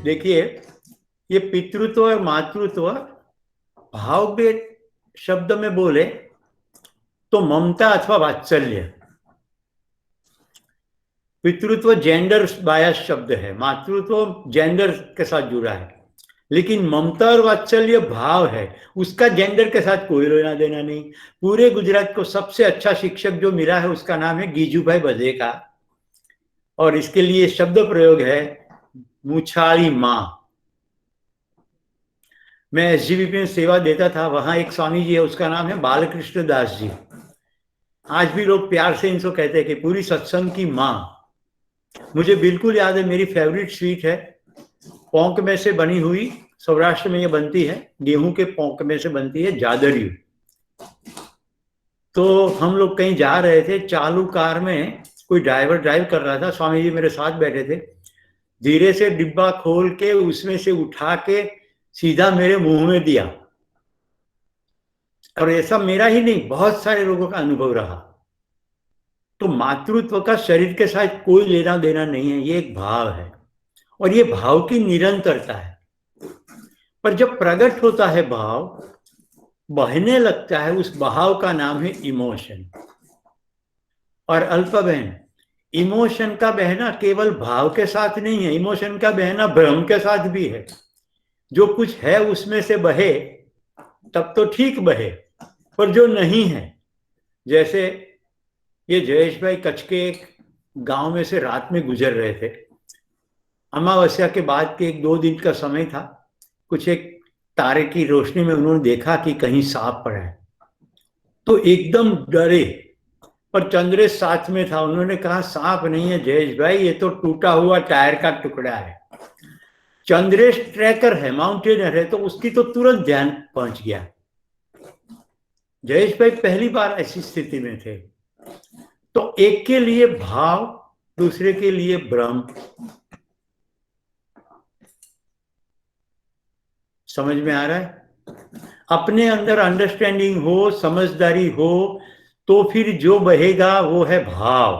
देखिए, ये पितृत्व और मातृत्व भाव के शब्द में बोले तो ममता अथवा वात्सल्य। पितृत्व जेंडर बायस शब्द है, मातृत्व जेंडर के साथ जुड़ा है, लेकिन ममता और वात्सल्य भाव है, उसका जेंडर के साथ कोई लेना देना नहीं। पूरे गुजरात को सबसे अच्छा शिक्षक जो मिला है उसका नाम है गीजूभाई बधेका, और इसके लिए शब्द प्रयोग है मुछाली माँ। मैं एसजीवीपी में सेवा देता था, वहां एक स्वामी जी है, उसका नाम है बालकृष्ण दास जी। आज भी लोग प्यार से इनको कहते हैं कि पूरी सत्संग की माँ। मुझे बिल्कुल याद है, मेरी फेवरेट स्वीट है पोंक में से बनी हुई, सौराष्ट्र में ये बनती है, गेहूं के पोंक में से बनती है, जादरियू। तो हम लोग कहीं जा रहे थे, चालू कार में कोई ड्राइवर ड्राइव कर रहा था, स्वामी जी मेरे साथ बैठे थे, धीरे से डिब्बा खोल के उसमें से उठा के सीधा मेरे मुंह में दिया। और ऐसा मेरा ही नहीं, बहुत सारे लोगों का अनुभव रहा। तो मातृत्व का शरीर के साथ कोई लेना देना नहीं है, ये एक भाव है, और ये भाव की निरंतरता है। पर जब प्रकट होता है भाव, बहने लगता है, उस भाव का नाम है इमोशन। और अल्प बहन, इमोशन का बहना केवल भाव के साथ नहीं है, इमोशन का बहना भ्रम के साथ भी है। जो कुछ है उसमें से बहे तब तो ठीक बहे, पर जो नहीं है, जैसे ये जयेश भाई कच्छ के एक गांव में से रात में गुजर रहे थे, अमावस्या के बाद के 1-2 दिन का समय था, कुछ एक तारे की रोशनी में उन्होंने देखा कि कहीं सांप पड़ा है, तो एकदम डरे। पर चंद्रेश साथ में था, उन्होंने कहा सांप नहीं है जयेश भाई, ये तो टूटा हुआ टायर का टुकड़ा है। चंद्रेश ट्रैकर है, माउंटेनर है, तो उसकी तो तुरंत ध्यान पहुंच गया। जयेश भाई पहली बार ऐसी स्थिति में थे। तो एक के लिए भाव, दूसरे के लिए भ्रम। समझ में आ रहा है? अपने अंदर अंडरस्टैंडिंग हो, समझदारी हो, तो फिर जो बहेगा वो है भाव,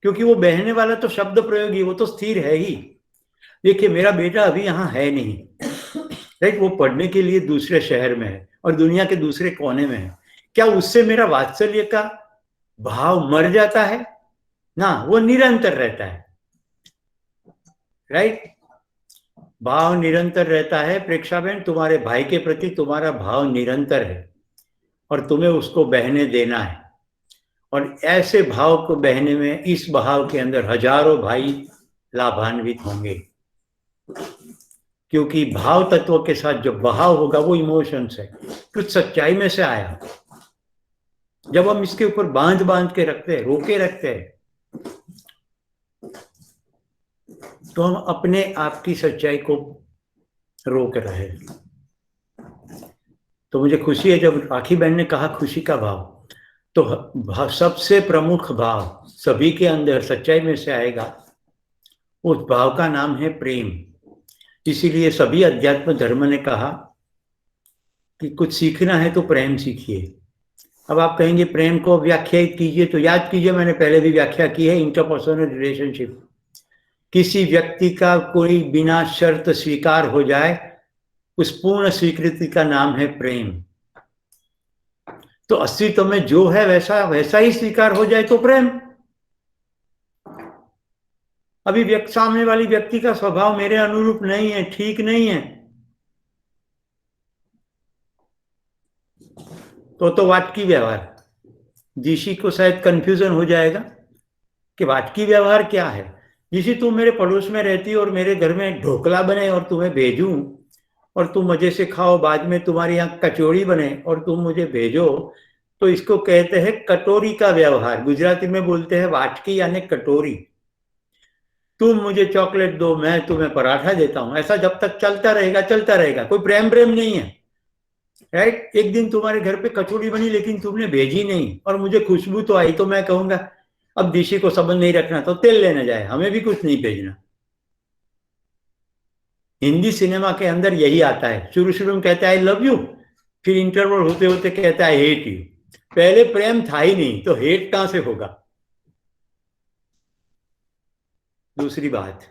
क्योंकि वो बहने वाला तो शब्द प्रयोगी, वो तो स्थिर है ही। देखिए, मेरा बेटा अभी यहाँ है नहीं, राइट, वो पढ़ने के लिए दूसरे शहर में है और दुनिया के दूसरे कोने में है। क्या उससे मेरा वात्सल्य का भाव मर जाता है? ना, वो निरंतर रहता है, राइट। भाव निरंतर रहता है। प्रेक्षा बहन, तुम्हारे भाई के प्रति तुम्हारा भाव निरंतर है और तुम्हें उसको बहने देना है। और ऐसे भाव को बहने में, इस भाव के अंदर हजारों भाई लाभान्वित होंगे, क्योंकि भाव तत्व के साथ जो बहाव होगा वो इमोशंस है, कुछ सच्चाई में से आया। जब हम इसके ऊपर बांध बांध के रखते हैं, रोके रखते हैं, तो हम अपने आप की सच्चाई को रोक रहे हैं। तो मुझे खुशी है जब राखी बहन ने कहा खुशी का भाव, तो सबसे प्रमुख भाव सभी के अंदर सच्चाई में से आएगा, उस भाव का नाम है प्रेम। इसीलिए सभी अध्यात्म धर्म ने कहा कि कुछ सीखना है तो प्रेम सीखिए। अब आप कहेंगे प्रेम को व्याख्यायित कीजिए, तो याद कीजिए मैंने पहले भी व्याख्या की है, इंटरपर्सनल रिलेशनशिप। किसी व्यक्ति का कोई बिना शर्त स्वीकार हो जाए, उस पूर्ण स्वीकृति का नाम है प्रेम। तो अस्तित्व में जो है वैसा वैसा ही स्वीकार हो जाए तो प्रेम। अभी सामने वाली व्यक्ति का स्वभाव मेरे अनुरूप नहीं है, ठीक नहीं है, तो वाटकी व्यवहार। जीशी को शायद कंफ्यूजन हो जाएगा कि वाटकी व्यवहार क्या है। जीशी, तुम मेरे पड़ोस में रहती और मेरे घर में ढोकला बने और तुम्हें भेजूं और तुम मजे से खाओ, बाद में तुम्हारे यहाँ कचौड़ी बने और तुम मुझे भेजो, तो इसको कहते हैं कटोरी का व्यवहार। गुजराती में बोलते हैं वाटकी यानी कटोरी। तुम मुझे चॉकलेट दो, मैं तुम्हें पराठा देता हूं, ऐसा जब तक चलता रहेगा चलता रहेगा, कोई प्रेम प्रेम नहीं है, राइट। एक दिन तुम्हारे घर पे कचौड़ी बनी लेकिन तुमने भेजी नहीं और मुझे खुशबू तो आई, तो मैं कहूंगा अब दिशी को संबंध नहीं रखना तो तेल लेने जाए, हमें भी कुछ नहीं भेजना। हिंदी सिनेमा के अंदर यही आता है, शुरू शुरू में कहता है आई लव यू, फिर इंटरवल होते होते कहता है आई हेट यू। पहले प्रेम था ही नहीं तो हेट कहां से होगा? दूसरी बात,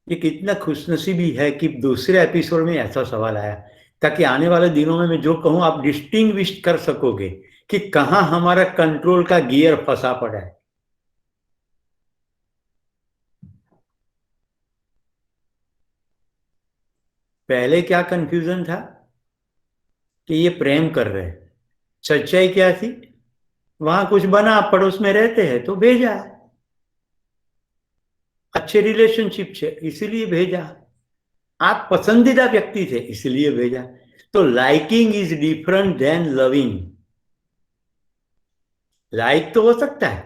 ये कितना खुशनसीबी है कि दूसरे एपिसोड में ऐसा सवाल आया, ताकि आने वाले दिनों में मैं जो कहूं आप डिस्टिंग्विश कर सकोगे कि कहां हमारा कंट्रोल का गियर फंसा पड़ा है। पहले क्या कंफ्यूजन था कि ये प्रेम कर रहे हैं, सच्चाई क्या थी, वहां कुछ बना, पड़ोस में रहते हैं तो भेजा, अच्छे रिलेशनशिप से इसीलिए भेजा, आप पसंदीदा व्यक्ति थे इसलिए भेजा। तो liking is different than loving. Like तो हो सकता है,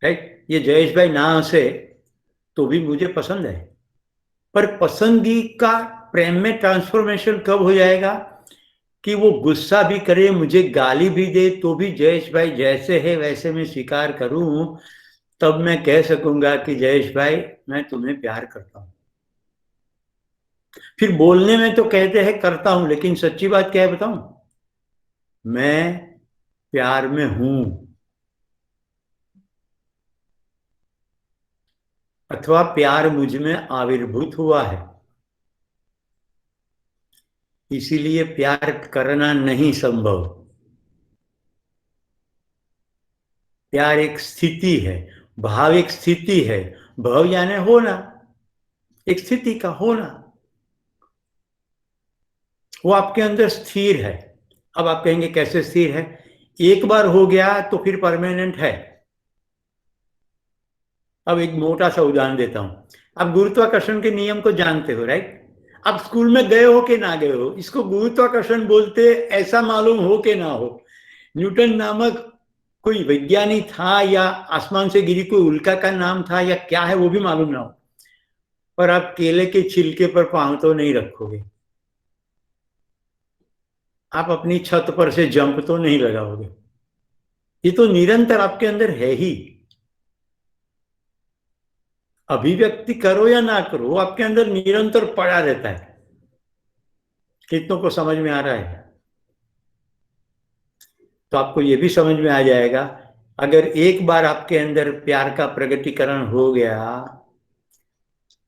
राइट, ये जयेश भाई ना हंसे तो भी मुझे पसंद है, पर पसंदगी का प्रेम में ट्रांसफॉर्मेशन कब हो जाएगा कि वो गुस्सा भी करे, मुझे गाली भी दे, तो भी जयेश भाई जैसे है वैसे मैं स्वीकार करूं, तब मैं कह सकूंगा कि जयेश भाई मैं तुम्हें प्यार करता हूं। फिर बोलने में तो कहते हैं करता हूं, लेकिन सच्ची बात क्या है बताऊं, मैं प्यार में हूं, अथवा प्यार मुझ में आविर्भूत हुआ है, इसीलिए प्यार करना नहीं संभव। प्यार एक स्थिति है, भाव एक स्थिति है, भाव यानी होना, एक स्थिति का होना, वो आपके अंदर स्थिर है। अब आप कहेंगे कैसे स्थिर है, एक बार हो गया तो फिर परमानेंट है। अब एक मोटा सा उदाहरण देता हूं, आप गुरुत्वाकर्षण के नियम को जानते हो, राइट, आप स्कूल में गए हो कि ना गए हो, इसको गुरुत्वाकर्षण बोलते, ऐसा मालूम हो कि ना हो, न्यूटन नामक कोई वैज्ञानिक था या आसमान से गिरी कोई उल्का का नाम था या क्या है वो भी मालूम ना हो, पर आप केले के छिलके पर पांव तो नहीं रखोगे, आप अपनी छत पर से जंप तो नहीं लगाओगे, ये तो निरंतर आपके अंदर है ही। अभिव्यक्ति करो या ना करो, वो आपके अंदर निरंतर पड़ा रहता है। कितनों को समझ में आ रहा है? तो आपको ये भी समझ में आ जाएगा, अगर एक बार आपके अंदर प्यार का प्रगटीकरण हो गया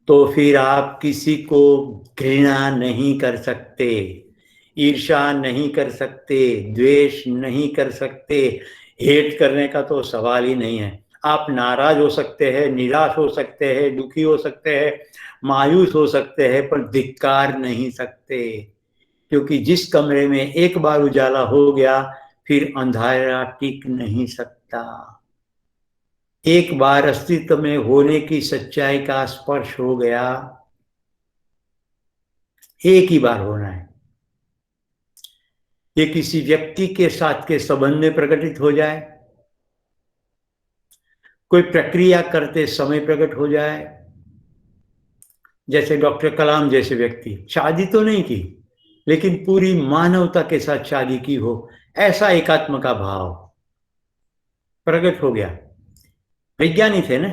तो फिर आप किसी को घृणा नहीं कर सकते, ईर्ष्या नहीं कर सकते, द्वेष नहीं कर सकते, हेट करने का तो सवाल ही नहीं है। आप नाराज हो सकते हैं, निराश हो सकते हैं, दुखी हो सकते हैं, मायूस हो सकते हैं, पर धिक्कार नहीं सकते, क्योंकि जिस कमरे में एक बार उजाला हो गया फिर अंधेरा टिक नहीं सकता। एक बार अस्तित्व में होने की सच्चाई का स्पर्श हो गया, एक ही बार होना है, ये किसी व्यक्ति के साथ के संबंध में प्रकटित हो जाए, कोई प्रक्रिया करते समय प्रकट हो जाए, जैसे डॉक्टर कलाम जैसे व्यक्ति शादी तो नहीं की लेकिन पूरी मानवता के साथ शादी की हो, ऐसा एकात्म का भाव प्रकट हो गया। वैज्ञानिक है ना,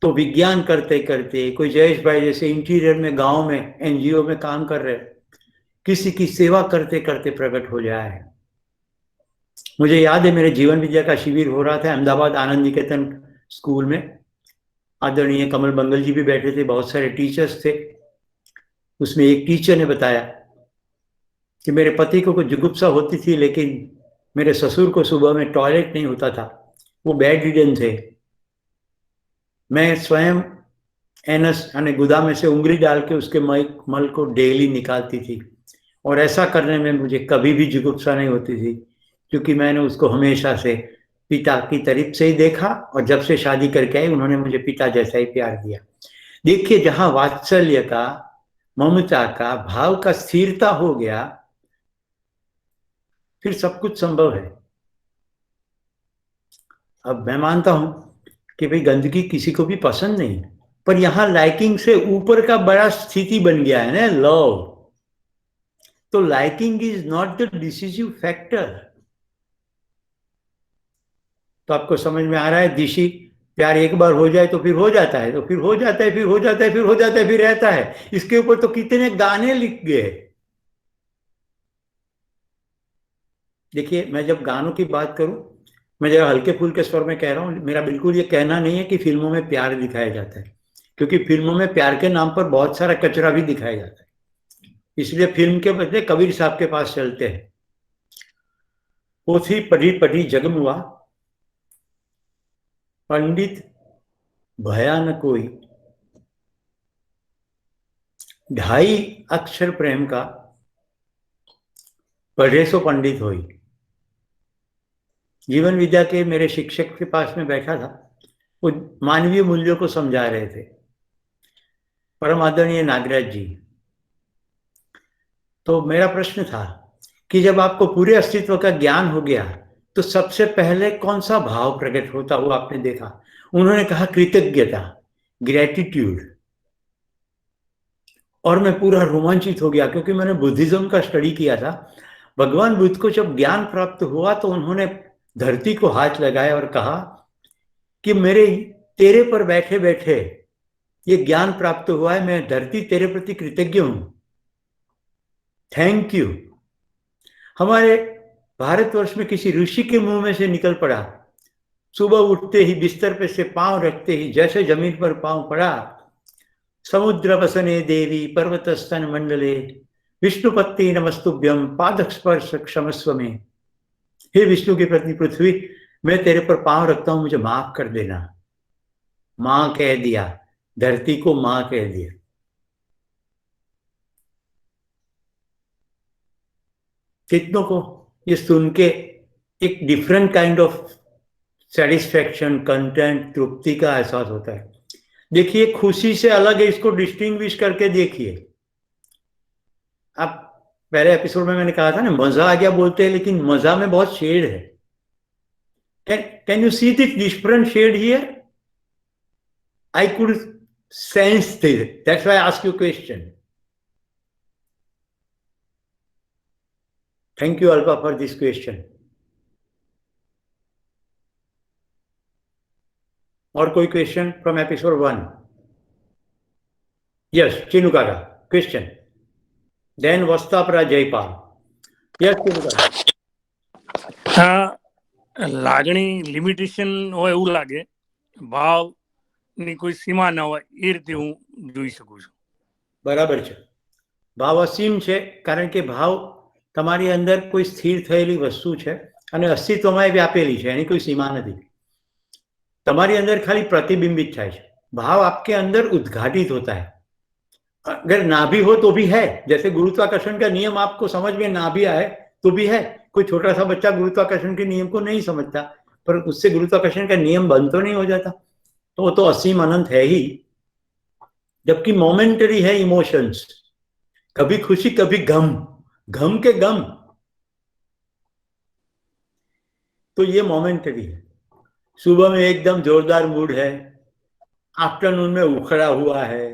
तो विज्ञान करते करते कोई जयेश भाई जैसे इंटीरियर में गांव में एनजीओ में काम कर रहे, किसी की सेवा करते करते प्रकट हो जाए। मुझे याद है मेरे जीवन विद्या का शिविर हो रहा था अहमदाबाद आनंद निकेतन स्कूल में, आदरणीय कमल मंगल जी भी बैठे थे, बहुत सारे टीचर्स थे। उसमें एक टीचर ने बताया कि मेरे पति को कुछ जुगुप्सा होती थी, लेकिन मेरे ससुर को सुबह में टॉयलेट नहीं होता था, वो बेड रिडन थे, मैं स्वयं एनस यानी गुदा में से उंगली डाल के उसके मल को डेली निकालती थी, और ऐसा करने में मुझे कभी भी जुगुप्सा नहीं होती थी, क्योंकि मैंने उसको हमेशा से पिता की तरफ से ही देखा, और जब से शादी करके आई उन्होंने मुझे पिता जैसा ही प्यार दिया। देखिए, जहां वात्सल्य का, ममता का भाव का स्थिरता हो गया, फिर सब कुछ संभव है। अब मैं मानता हूं कि भाई गंदगी किसी को भी पसंद नहीं, पर यहां लाइकिंग से ऊपर का बड़ा स्थिति बन गया है ना, लव। तो liking is not the decisive factor. तो आपको समझ में आ रहा है दिशी, प्यार एक बार हो जाए तो फिर हो जाता है, तो फिर हो जाता है, फिर हो जाता है, फिर हो जाता है, फिर रहता है। इसके ऊपर तो कितने गाने लिख गए। देखिए, मैं जब गानों की बात करूं मैं जरा हल्के फुल्के स्वर में कह रहा हूँ, मेरा बिल्कुल ये कहना नहीं है कि फिल्मों में प्यार दिखाया जाता है, क्योंकि फिल्मों में प्यार के नाम पर बहुत सारा कचरा भी दिखाया जाता है, इसलिए फिल्म के बदले कबीर साहब के पास चलते हैं। पोथी पढ़ी पढ़ी जगमुआ, पंडित भया न कोई, ढाई अक्षर प्रेम का, पढ़े सो पंडित होई। जीवन विद्या के मेरे शिक्षक के पास में बैठा था, वो मानवीय मूल्यों को समझा रहे थे, परम आदरणीय नागराज जी। तो मेरा प्रश्न था कि जब आपको पूरे अस्तित्व का ज्ञान हो गया तो सबसे पहले कौन सा भाव प्रकट होता हुआ आपने देखा? उन्होंने कहा कृतज्ञता, ग्रेटिट्यूड। और मैं पूरा रोमांचित हो गया, क्योंकि मैंने बुद्धिज्म का स्टडी किया था। भगवान बुद्ध को जब ज्ञान प्राप्त हुआ तो उन्होंने धरती को हाथ लगाया और कहा कि मेरे तेरे पर बैठे बैठे ये ज्ञान प्राप्त हुआ है, मैं धरती तेरे प्रति कृतज्ञ हूं, थैंक यू। हमारे भारतवर्ष में किसी ऋषि के मुंह में से निकल पड़ा, सुबह उठते ही बिस्तर पे से पांव रखते ही जैसे जमीन पर पांव पड़ा, समुद्र वसने देवी पर्वतस्तन मंडले विष्णुपत्ति नमस्तुभ्यम पादक स्पर्श क्षमस्व में। हे विष्णु की पत्नी पृथ्वी, मैं तेरे पर पांव रखता हूं, मुझे माफ कर देना। मां कह दिया, धरती को मां कह दिया। कितनों को ये सुन के एक different kind of satisfaction, content, तृप्ति का एहसास होता है। देखिए, खुशी से अलग है, इसको डिस्टिंग्विश करके देखिए। आप पहले एपिसोड में मैंने कहा था ना, मजा आ गया बोलते हैं, लेकिन मजा में बहुत शेड है। Can you see this different shade here? I could sense this, that's why I ask you question. Thank you alpha for this question. और कोई question from episode 1? Yes, Chinu Kaka question, then Vastapara Jaipal. Yes Chinu Kaka. હા, લાગણી limitation હોય એવું લાગે, ભાવની કોઈ સીમા ન હોય એ રીતે હું જોઈ શકું છું. બરાબર છે, ભાવ અસીમ છે, કારણ કે ભાવ તમારી અંદર કોઈ સ્થિર થયેલી વસ્તુ છે અને અસ્તિત્વમાં વ્યાપેલી છે, એની કોઈ સીમા નથી. તમારી अंदर खाली प्रतिबिंबित થાય છે, भाव आपके अंदर उद्घाटित होता है। अगर ना भी हो तो भी है, जैसे गुरुत्वाकर्षण का नियम आपको समझ में ना भी आए तो भी है। कोई छोटा सा बच्चा गुरुत्वाकर्षण के नियम को नहीं समझता, पर उससे गुरुत्वाकर्षण का नियम बंद तो नहीं हो जाता, तो वो तो असीम अनंत है ही। जबकि मोमेंटरी है इमोशंस, कभी खुशी कभी गम, गम के गम, तो ये मोमेंटरी है। सुबह में एकदम जोरदार मूड है, आफ्टरनून में उखड़ा हुआ है,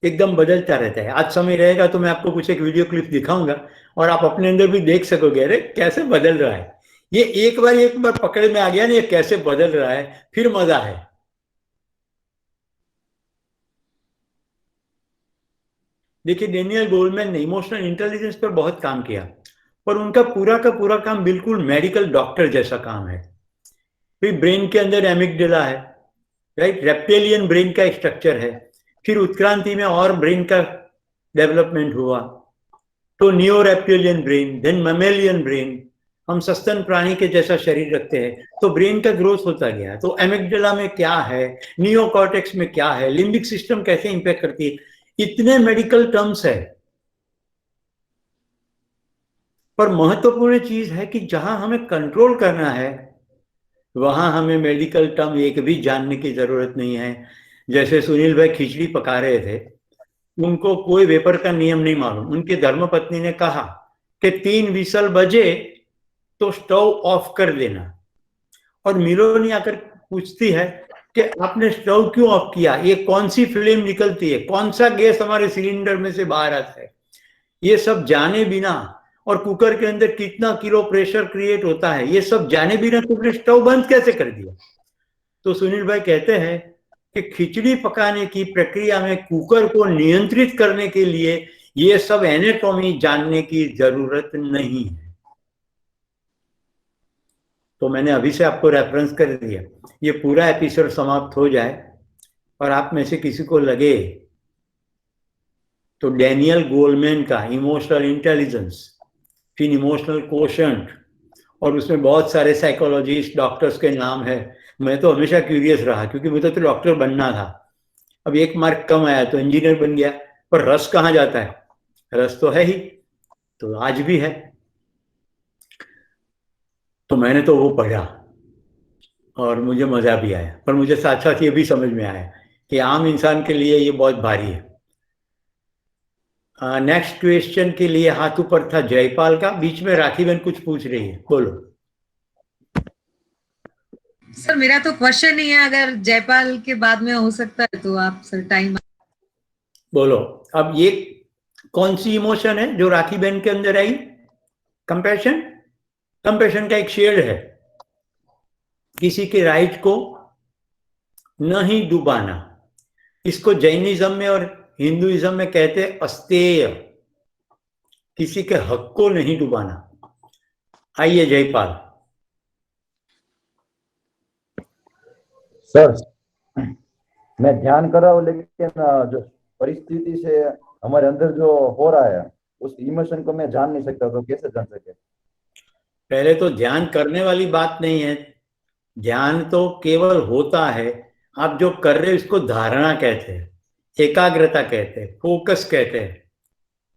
एकदम बदलता रहता है। आज समय रहेगा तो मैं आपको कुछ एक वीडियो क्लिप दिखाऊंगा और आप अपने अंदर भी देख सकोगे, अरे कैसे बदल रहा है ये। एक बार पकड़ में आ गया ना ये कैसे बदल रहा है, फिर मजा है। देखिए, डेनियल गोल्डमैन ने इमोशनल इंटेलिजेंस पर बहुत काम किया, पर उनका पूरा का पूरा काम बिल्कुल मेडिकल डॉक्टर जैसा काम है। फिर ब्रेन के अंदर एमिगडाला है, राइट, रेप्टिलियन ब्रेन का स्ट्रक्चर है। फिर उत्क्रांति में और ब्रेन का डेवलपमेंट हुआ, तो neo reptilian brain, then mammalian brain, हम सस्तन प्राणी के जैसा शरीर रखते हैं, तो ब्रेन का ग्रोथ होता गया। तो एमिगडाला में क्या है, नियो कॉर्टेक्स में क्या है, लिम्बिक सिस्टम कैसे इंपैक्ट करती है, इतने मेडिकल टर्म्स है। पर महत्वपूर्ण चीज है कि जहां हमें कंट्रोल करना है वहां हमें मेडिकल टर्म एक भी जानने की जरूरत नहीं है। जैसे सुनील भाई खिचड़ी पका रहे थे, उनको कोई वेपर का नियम नहीं मालूम, उनकी धर्मपत्नी ने कहा कि 3 विसल बजे तो स्टोव ऑफ कर देना, और मिलोनी आकर पूछती है कि आपने स्टोव क्यों ऑफ किया, ये कौन सी फ्लेम निकलती है, कौन सा गैस हमारे सिलेंडर में से बाहर आता है, ये सब जाने बिना, और कुकर के अंदर कितना किलो प्रेशर क्रिएट होता है, ये सब जाने बिना तुमने स्टोव बंद कैसे कर दिया। तो सुनील भाई कहते हैं कि खिचड़ी पकाने की प्रक्रिया में कुकर को नियंत्रित करने के लिए ये सब एनाटॉमी जानने की जरूरत नहीं है। तो मैंने अभी से आपको रेफरेंस कर दिया। ये पूरा एपिसोड समाप्त हो जाए और आप में से किसी को लगे तो डैनियल गोलमैन का इमोशनल इंटेलिजेंस, फिर इमोशनल कोशंट, और उसमें बहुत सारे साइकोलॉजिस्ट डॉक्टर्स के नाम है। मैं तो हमेशा क्यूरियस रहा क्योंकि मुझे तो डॉक्टर बनना था। अब एक मार्क कम आया तो इंजीनियर बन गया, पर रस कहाँ जाता है? रस तो है ही, तो आज भी है। तो मैंने तो वो पढ़ा और मुझे मजा भी आया, पर मुझे साथ साथ ये भी समझ में आया कि आम इंसान के लिए ये बहुत भारी है। नेक्स्ट क्वेश्चन के लिए हाथ ऊपर था जयपाल का, बीच में राखी बहन कुछ पूछ रही है, बोलो। सर मेरा तो क्वेश्चन ही है, अगर जयपाल के बाद में हो सकता है तो आप सर टाइम बोलो। अब ये कौन सी इमोशन है जो राखी बहन के अंदर आई? कंपैशन। कंपैशन का एक शेड है, किसी के राइट को नहीं डुबाना। इसको जैनिज्म में और हिंदुइज्म में कहते हैं अस्तेय, किसी के हक को नहीं डुबाना। आइए जयपाल। सर मैं ध्यान कर रहा हूँ, लेकिन जो परिस्थिति से हमारे अंदर जो हो रहा है उस इमोशन को मैं जान नहीं सकता, तो कैसे जान सके? पहले तो ध्यान करने वाली बात नहीं है, ध्यान तो केवल होता है। आप जो कर रहे हो इसको धारणा कहते हैं, एकाग्रता कहते हैं, फोकस कहते हैं।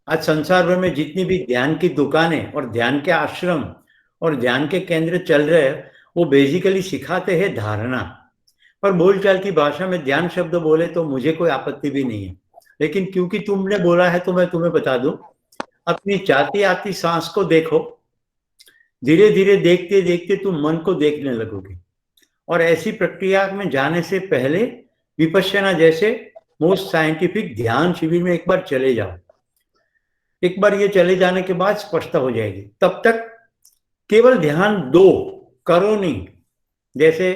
आज संसार भर में जितनी भी ध्यान की दुकानें और ध्यान के आश्रम और ध्यान के केंद्र चल रहे हैं, वो बेसिकली सिखाते हैं धारणा। पर बोलचाल की भाषा में ध्यान शब्द बोले तो मुझे कोई आपत्ति भी नहीं है, लेकिन क्योंकि तुमने बोला है तो मैं तुम्हें बता दूं। अपनी जाती आती सांस को देखो, धीरे धीरे देखते देखते तुम मन को देखने लगोगे। और ऐसी प्रक्रिया में जाने से पहले विपश्यना जैसे मोस्ट साइंटिफिक ध्यान शिविर में एक बार चले जाओ। एक बार ये चले जाने के बाद स्पष्टता हो जाएगी। तब तक केवल ध्यान दो, करो नहीं। जैसे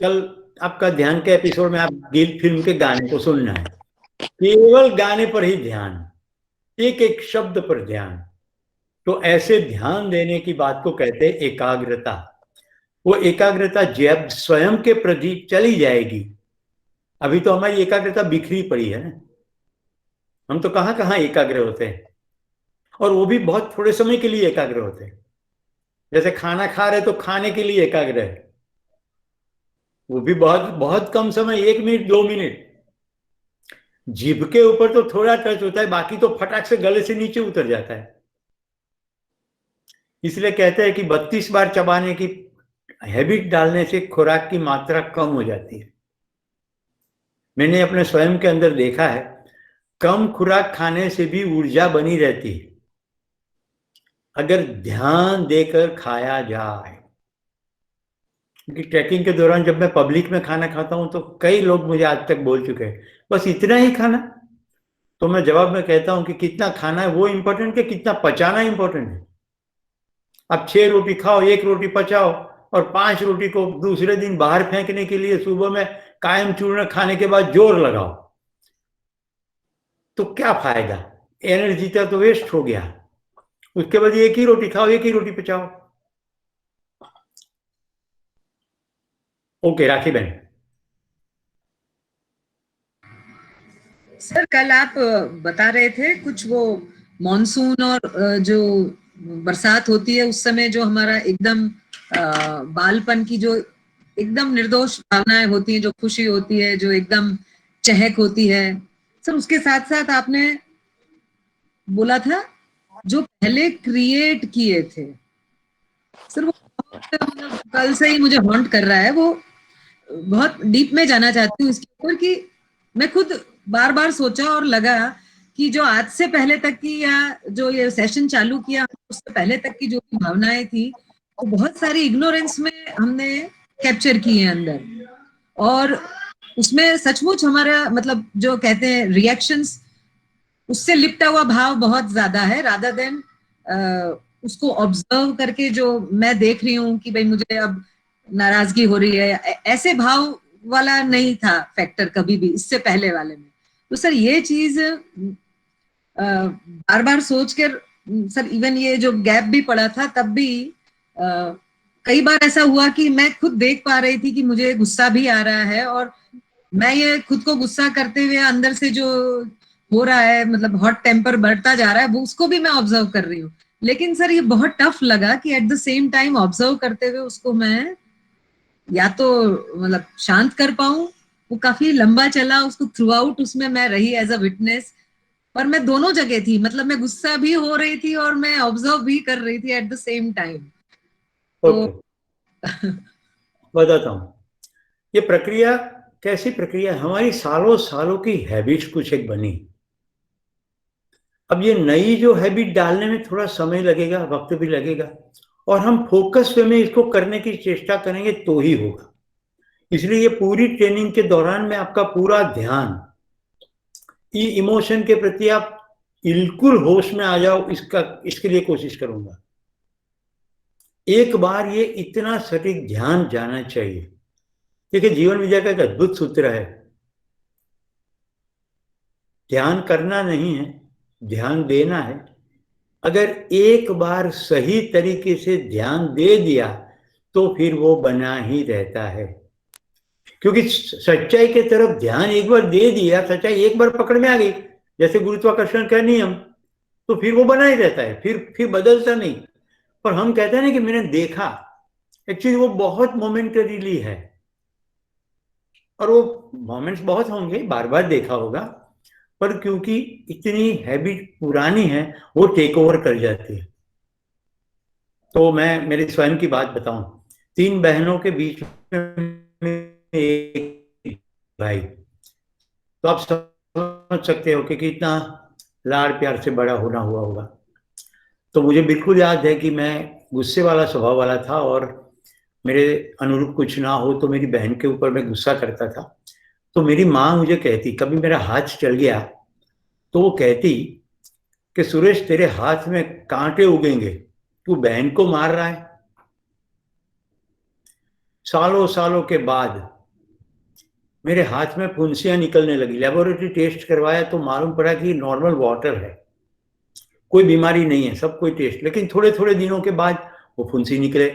कल आपका ध्यान के एपिसोड में आप गिल फिल्म के गाने को सुनना है, केवल गाने पर ही ध्यान, एक एक शब्द पर ध्यान। तो ऐसे ध्यान देने की बात को कहते हैं एकाग्रता। वो एकाग्रता जब स्वयं के प्रति चली जाएगी, अभी तो हमारी एकाग्रता बिखरी पड़ी है ना, हम तो कहाँ कहाँ एकाग्र होते हैं, और वो भी बहुत थोड़े समय के लिए एकाग्र होते हैं। जैसे खाना खा रहे तो खाने के लिए एकाग्र है, वो भी बहुत बहुत कम समय, 1 मिनट 2 मिनट। जीभ के ऊपर तो थोड़ा टच होता है, बाकी तो फटाक से गले से नीचे उतर जाता है। इसलिए कहते हैं कि 32 बार चबाने की हैबिट डालने से खुराक की मात्रा कम हो जाती है। मैंने अपने स्वयं के अंदर देखा है, कम खुराक खाने से भी ऊर्जा बनी रहती है अगर ध्यान देकर खाया जाए। क्योंकि ट्रैकिंग के दौरान जब मैं पब्लिक में खाना खाता हूं तो कई लोग मुझे आज तक बोल चुके हैं, बस इतना ही खाना। तो मैं जवाब में कहता हूं कि कितना खाना है वो इंपॉर्टेंट है, कितना पचाना इंपॉर्टेंट है। आप 6 रोटी खाओ, 1 रोटी पचाओ, और 5 रोटी को दूसरे दिन बाहर फेंकने के लिए सुबह में कायम चूर्ण खाने के बाद जोर लगाओ, तो क्या फायदा? एनर्जी तो वेस्ट हो गया। उसके बाद 1 ही रोटी खाओ, 1 ही रोटी पचाओ। ओके राखी बहन। सर कल आप बता रहे थे कुछ वो मॉनसून और जो बरसात होती है उस समय जो हमारा एकदम बालपन की जो एकदम निर्दोष भावनाएं होती हैं, जो खुशी होती है, जो एकदम चहक होती है, सर उसके साथ साथ आपने बोला था जो पहले क्रिएट किए थे। सर वो मतलब कल से ही मुझे हॉन्ट कर रहा है, वो बहुत डीप में जाना चाहती हूँ इसके ऊपर कि मैं खुद बार बार सोचा और लगा कि जो आज से पहले तक की या जो ये सेशन चालू किया उससे पहले तक की जो भावनाएं थी वो बहुत सारी इग्नोरेंस में हमने कैप्चर की है अंदर, और उसमें सचमुच हमारा मतलब जो कहते हैं रिएक्शंस, उससे लिपटा हुआ भाव बहुत ज्यादा है रादर देन उसको ऑब्जर्व करके जो मैं देख रही हूँ कि भाई मुझे अब नाराजगी हो रही है, ऐसे भाव वाला नहीं था फैक्टर कभी भी इससे पहले वाले में। तो सर ये चीज बार बार सोच कर सर इवन ये जो गैप भी पड़ा था तब भी कई बार ऐसा हुआ कि मैं खुद देख पा रही थी कि मुझे गुस्सा भी आ रहा है, और मैं ये खुद को गुस्सा करते हुए अंदर से जो हो रहा है, मतलब हॉट टेम्पर बढ़ता जा रहा है, वो उसको भी मैं ऑब्जर्व कर रही हूँ। लेकिन सर ये बहुत टफ लगा कि at the same time observe करते हुए उसको मैं या तो मतलब शांत कर पाऊं। वो काफी लंबा चला, उसको थ्रू आउट उसमें मैं रही एज अ विटनेस, पर मैं दोनों जगह थी, मतलब मैं गुस्सा भी हो रही थी और मैं ऑब्जर्व भी कर रही थी एट द सेम टाइम। तो ओके, बताता हूँ। ये प्रक्रिया कैसी प्रक्रिया है? हमारी सालों सालों की हैबिट्स कुछ एक बनी। अब ये नई जो हैबिट डालने में थोड़ा समय लगेगा, वक्त भी लगेगा, और हम फोकस वे में इसको करने की चेष्टा करेंगे तो ही होगा। इसलिए ये पूरी ट्रेनिंग के दौरान मैं आपका पूरा ध्यान ये इमोशन के प्रति आप बिल्कुल होश में आ जाओ, इसके लिए कोशिश करूंगा। एक बार ये इतना सटीक ध्यान जाना चाहिए। देखिए, जीवन विजय का एक अद्भुत सूत्र है, ध्यान करना नहीं है, ध्यान देना है। अगर एक बार सही तरीके से ध्यान दे दिया तो फिर वो बना ही रहता है। क्योंकि सच्चाई के तरफ ध्यान एक बार दे दिया, सच्चाई एक बार पकड़ में आ गई, जैसे गुरुत्वाकर्षण का नियम, तो फिर वो बना ही रहता है, फिर बदलता नहीं। पर हम कहते हैं ना कि मैंने देखा, एक्चुअली वो बहुत मोमेंटरीली है, और वो मोमेंट्स बहुत होंगे, बार बार देखा होगा, पर क्योंकि इतनी हैबिट पुरानी है वो टेक ओवर कर जाती है। तो मैं मेरे स्वयं की बात बताऊं, 3 बहनों के बीच में एक भाई, तो आप समझ सकते हो कि कितना लाड़ प्यार से बड़ा होना हुआ होगा। तो मुझे बिल्कुल याद है कि मैं गुस्से वाला स्वभाव वाला था, और मेरे अनुरूप कुछ ना हो तो मेरी बहन के ऊपर मैं गुस्सा करता था। तो मेरी माँ मुझे कहती, कभी मेरा हाथ चल गया तो वो कहती कि सुरेश, तेरे हाथ में कांटे उगेंगे, तू बहन को मार रहा है। सालों सालों के बाद मेरे हाथ में फुंसियां निकलने लगी। लेबोरेटरी टेस्ट करवाया तो मालूम पड़ा कि नॉर्मल वाटर है, कोई बीमारी नहीं है, सब कोई टेस्ट। लेकिन थोड़े थोड़े दिनों के बाद वो फुंसी निकले।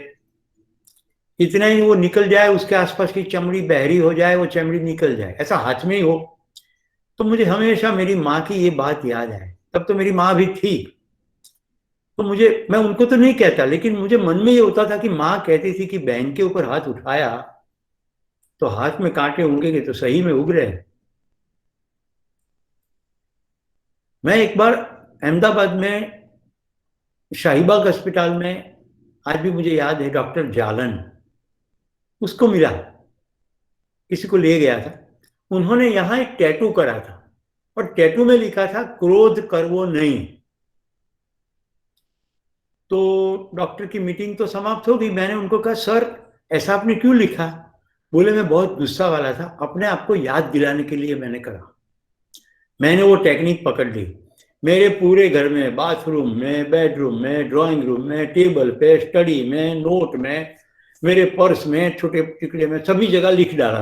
इतना ही वो निकल जाए, उसके आसपास की चमड़ी बहरी हो जाए, वो चमड़ी निकल जाए, ऐसा हाथ में ही हो। तो मुझे हमेशा मेरी माँ की ये बात याद है। तब तो मेरी माँ भी थी, तो मैं उनको तो नहीं कहता, लेकिन मुझे मन में ये होता था कि माँ कहती थी कि बहन के ऊपर हाथ उठाया तो हाथ में कांटे होंगे, तो सही में उग रहे हैं। मैं एक बार अहमदाबाद में शाहीबाग अस्पताल में, आज भी मुझे याद है, डॉक्टर जालन, उसको मिला, किसी को ले गया था। उन्होंने यहाँ एक टैटू करा था, और टैटू में लिखा था क्रोध करवो नहीं। तो डॉक्टर की मीटिंग तो समाप्त हो गई। मैंने उनको कहा, सर ऐसा आपने क्यों लिखा? बोले, मैं बहुत गुस्सा वाला था, अपने आप को याद दिलाने के लिए मैंने करा। मैंने वो टेक्निक पकड़ ली। मेरे पूरे घर में, बाथरूम में, बेडरूम में, ड्राइंग रूम में, टेबल पे, स्टडी में, नोट में, मेरे पर्स में, छोटे टिकड़े में, सभी जगह लिख डाला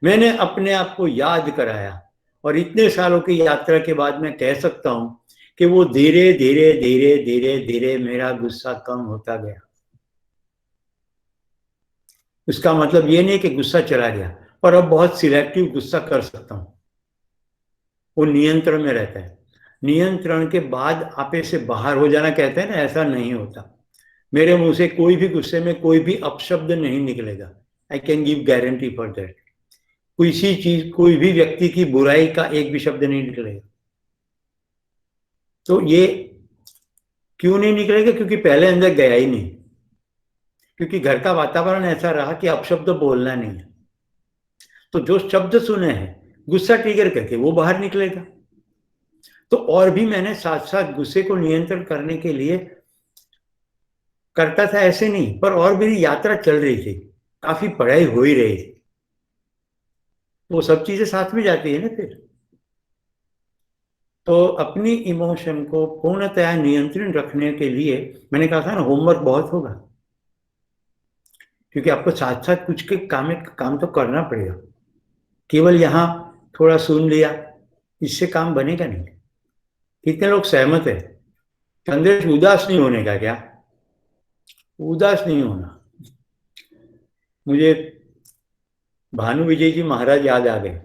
मैंने अपने आप को याद कराया। और इतने सालों की यात्रा के बाद मैं कह सकता हूं कि वो धीरे धीरे धीरे धीरे धीरे मेरा गुस्सा कम होता गया। उसका मतलब ये नहीं कि गुस्सा चला गया, पर अब बहुत सिलेक्टिव गुस्सा कर सकता हूं, वो नियंत्रण में रहता है। नियंत्रण के बाद आपे से बाहर हो जाना कहते हैं ना, ऐसा नहीं होता। मेरे मुंह से कोई भी गुस्से में कोई भी अपशब्द नहीं निकलेगा। I can give guarantee for that. किसी चीज, कोई भी व्यक्ति की बुराई का एक भी शब्द नहीं निकलेगा। तो ये क्यों नहीं निकलेगा? क्योंकि पहले अंदर गया ही नहीं, क्योंकि घर का वातावरण ऐसा रहा कि अपशब्द बोलना नहीं है। तो जो शब्द सुने हैं गुस्सा ट्रिगर करके, वो बाहर निकलेगा। तो और भी मैंने साथ साथ गुस्से को नियंत्रण करने के लिए करता था, ऐसे नहीं, पर और मेरी यात्रा चल रही थी, काफी पढ़ाई हो ही रही थी, वो सब चीजें साथ में जाती है ना फिर। तो अपनी इमोशन को पूर्णतया नियंत्रण रखने के लिए मैंने कहा था ना, होमवर्क बहुत होगा, क्योंकि आपको साथ साथ कुछ के काम तो करना पड़ेगा। केवल यहाँ थोड़ा सुन लिया, इससे काम बनेगा नहीं। कितने लोग सहमत है? चंद्रेश, उदास नहीं होने का क्या? उदास नहीं होना, मुझे भानु विजय जी महाराज याद आ गए।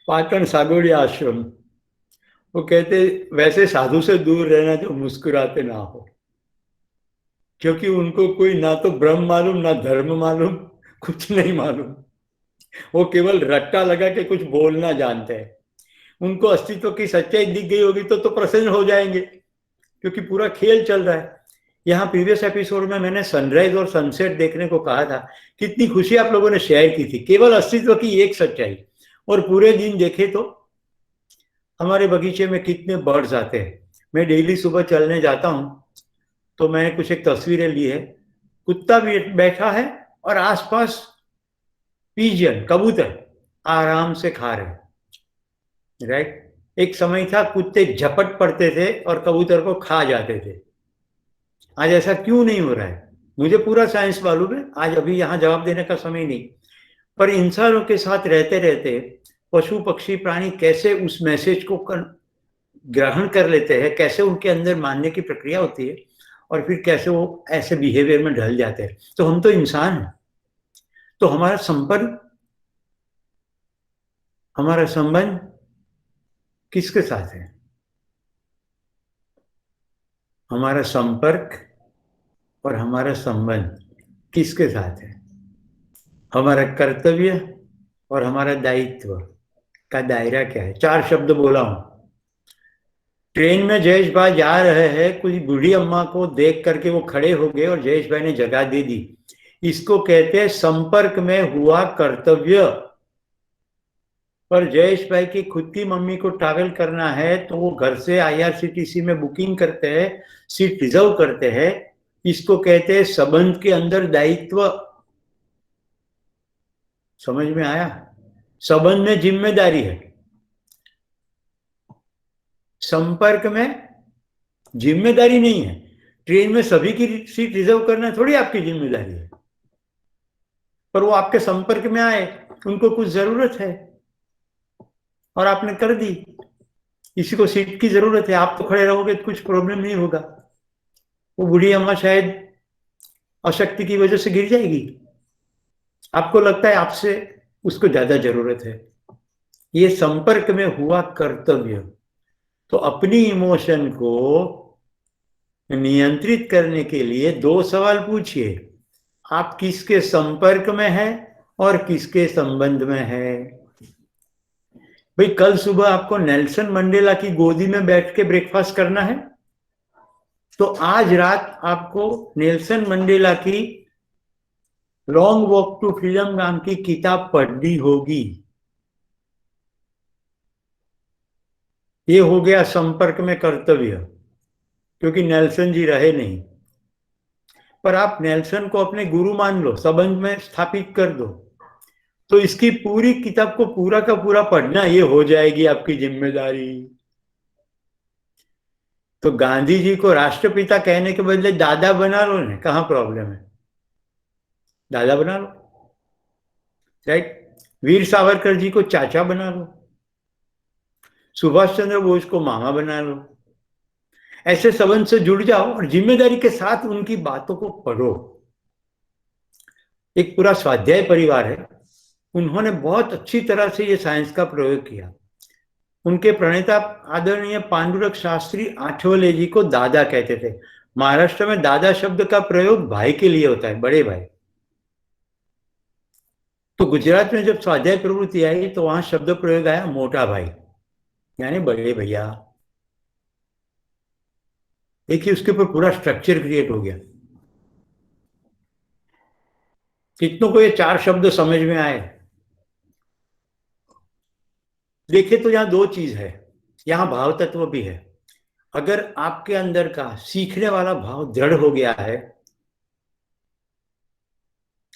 पाटन सागोड़ी आश्रम, वो कहते वैसे साधु से दूर रहना जो मुस्कुराते ना हो, क्योंकि उनको कोई ना तो ब्रह्म मालूम ना धर्म मालूम, कुछ नहीं मालूम। वो केवल रट्टा लगा के कुछ बोलना जानते हैं। उनको अस्तित्व की सच्चाई दिख गई होगी तो प्रसन्न हो जाएंगे, क्योंकि पूरा खेल चल रहा है। यहाँ प्रीवियस एपिसोड में मैंने सनराइज और सनसेट देखने को कहा था, कितनी खुशी आप लोगों ने शेयर की थी। केवल अस्तित्व की एक सच्चाई, और पूरे दिन देखे तो हमारे बगीचे में कितने बर्ड्स आते हैं। मैं डेली सुबह चलने जाता हूँ तो मैंने कुछ एक तस्वीरें ली है। कुत्ता भी बैठा है और आसपास पीजन कबूतर आराम से खा रहे, राइट। एक समय था कुत्ते झपट पड़ते थे और कबूतर को खा जाते थे। आज ऐसा क्यों नहीं हो रहा है? मुझे पूरा साइंस मालूम है, आज अभी यहाँ जवाब देने का समय नहीं। पर इंसानों के साथ रहते रहते पशु पक्षी प्राणी कैसे उस मैसेज को ग्रहण कर लेते हैं, कैसे उनके अंदर मानने की प्रक्रिया होती है, और फिर कैसे वो ऐसे बिहेवियर में ढल जाते हैं। तो हम तो इंसान हैं, तो हमारा संबंध किसके साथ है? हमारा संपर्क और हमारा संबंध किसके साथ है? हमारा कर्तव्य और हमारा दायित्व का दायरा क्या है? 4 शब्द बोला हूं। ट्रेन में जयेश भाई जा रहे हैं, कुछ बूढ़ी अम्मा को देख करके वो खड़े हो गए और जयेश भाई ने जगह दे दी। इसको कहते हैं संपर्क में हुआ कर्तव्य। पर जयेश भाई की खुद की मम्मी को ट्रैवल करना है तो वो घर से IRCTC में बुकिंग करते हैं, सीट रिजर्व करते हैं। इसको कहते हैं संबंध के अंदर दायित्व। समझ में आया? संबंध में जिम्मेदारी है, संपर्क में जिम्मेदारी नहीं है। ट्रेन में सभी की सीट रिजर्व करना थोड़ी आपकी जिम्मेदारी है। पर वो आपके संपर्क में आए, उनको कुछ जरूरत है और आपने कर दी। किसी को सीट की जरूरत है, आप तो खड़े रहोगे तो कुछ प्रॉब्लम नहीं होगा। वो बूढ़ी अम्मा शायद अशक्ति की वजह से गिर जाएगी, आपको लगता है आपसे उसको ज्यादा जरूरत है। ये संपर्क में हुआ कर्तव्य। तो अपनी इमोशन को नियंत्रित करने के लिए 2 सवाल पूछिए। आप किसके संपर्क में हैं और किसके संबंध में है? भाई कल सुबह आपको नेल्सन मंडेला की गोदी में बैठ के ब्रेकफास्ट करना है, तो आज रात आपको नेल्सन मंडेला की लॉन्ग वॉक टू फ्रीडम नाम की किताब पढ़नी होगी। ये हो गया संपर्क में कर्तव्य, क्योंकि नेल्सन जी रहे नहीं। पर आप नेल्सन को अपने गुरु मान लो, संबंध में स्थापित कर दो, तो इसकी पूरी किताब को पूरा का पूरा पढ़ना, ये हो जाएगी आपकी जिम्मेदारी। तो गांधी जी को राष्ट्रपिता कहने के बदले दादा बना लो ना, कहाँ प्रॉब्लम है? दादा बना लो, राइट। वीर सावरकर जी को चाचा बना लो, सुभाष चंद्र बोस को मामा बना लो। ऐसे संबंध से जुड़ जाओ और जिम्मेदारी के साथ उनकी बातों को पढ़ो। एक पूरा स्वाध्याय परिवार है, उन्होंने बहुत अच्छी तरह से ये साइंस का प्रयोग किया। उनके प्रणेता आदरणीय पांडुरंग शास्त्री आठवले जी को दादा कहते थे। महाराष्ट्र में दादा शब्द का प्रयोग भाई के लिए होता है, बड़े भाई। तो गुजरात में जब स्वाध्याय प्रवृत्ति आई तो वहां शब्द प्रयोग आया मोटा भाई, यानी बड़े भैया। देखिए उसके ऊपर पूरा स्ट्रक्चर क्रिएट हो गया। कितनों को ये 4 शब्द समझ में आए? देखिए तो यहाँ 2 चीज है, यहाँ भाव तत्व भी है। अगर आपके अंदर का सीखने वाला भाव दृढ़ हो गया है,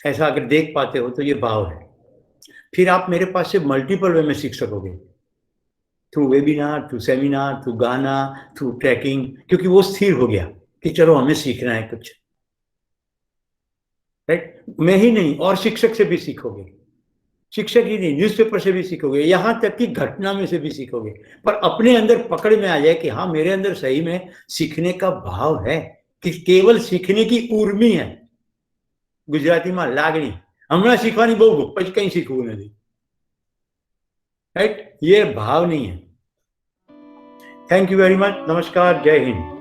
ऐसा अगर देख पाते हो तो ये भाव है, फिर आप मेरे पास से मल्टीपल वे में सीख सकोगे, through webinar, through seminar, through गाना, थ्रू ट्रैकिंग, क्योंकि वो स्थिर हो गया कि चलो हमें सीखना है कुछ, राइट। मैं ही नहीं, और शिक्षक से भी सीखोगे, शिक्षक ही नहीं, न्यूज़पेपर से भी सीखोगे, यहाँ तक कि घटना में से भी सीखोगे। पर अपने अंदर पकड़ में आ जाए कि हाँ मेरे अंदर सही में सीखने का भाव है, कि केवल सीखने की उर्मी है, ગુજરાતીમાં લાગણી હમણાં શીખવાની બહુ ભૂખ, પછી કંઈ શીખવું નથી, राइट? ये भाव नहीं है. Thank you very much. नमस्कार. जय हिंद.